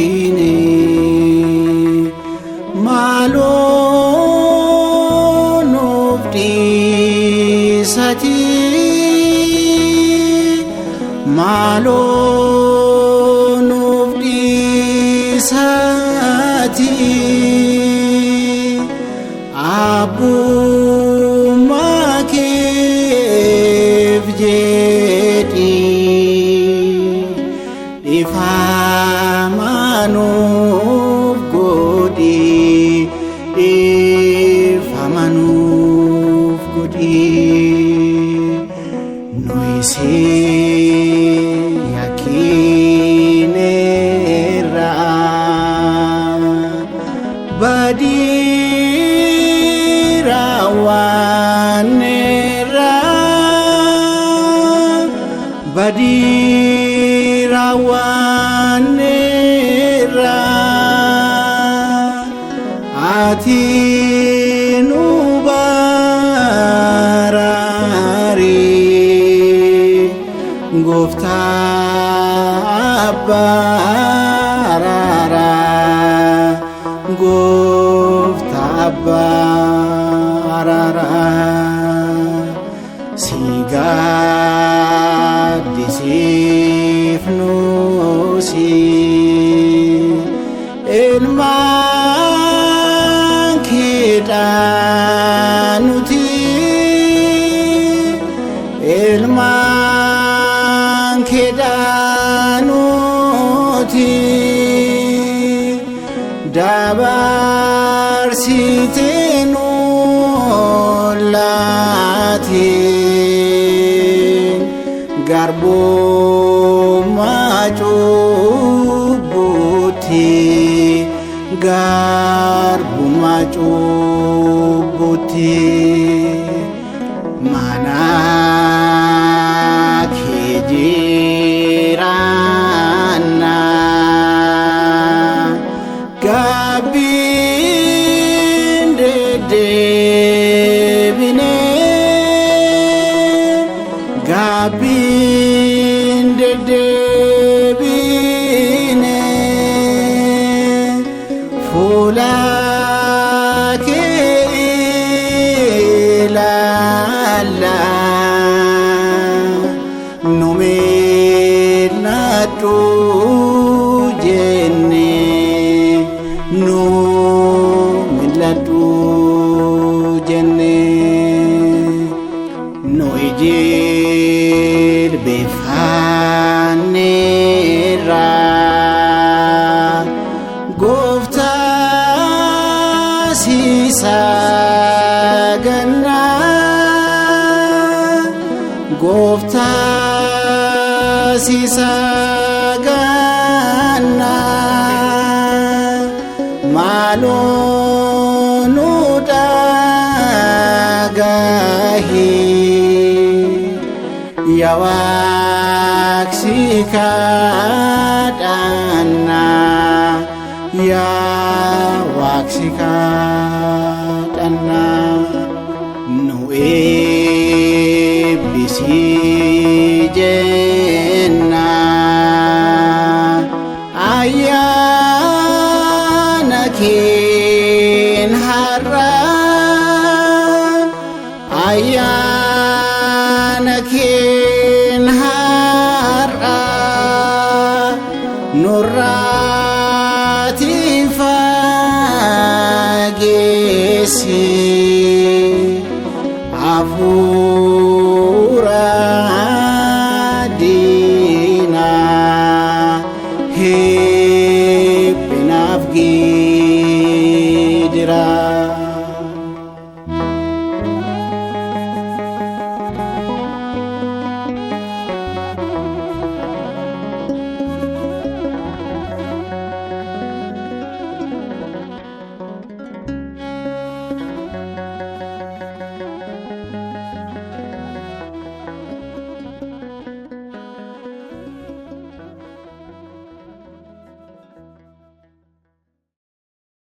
argine maaloo nuuf dhiisati maaloo nuuf dhiisati abbummaa keef jedhi dhiifama nuuf godhi dhiifama nuuf godhi nuyi si yakkineerra badii raawwanneerra badii raawwanneerra ati nu baraari Gooftaa Abbaa araaraa Gooftaa Abbaa araaraa si gaaddisiifnuusi ilmaan keedhaa nuti ilmaan keedhaa nuti dabarsitee nu laatiin garbummaa cubbuutti garbummaa cubbuutti mana kee jiraanna gabbiin deddeebine gabbiin deddeebine fuula kee ilaalla nu mil'adhu jenne nu mil'adhu jenne nu jilbeeffanneerra Gooftaa si saganna Gooftaa si saganna maaloo nu dhagahi yaa Waaqsi kadhanna yaa Waaqsi kadhanna nu eebbisi jenna ayyaana keen har'a ayyaana keen har'a nurraatii fageessi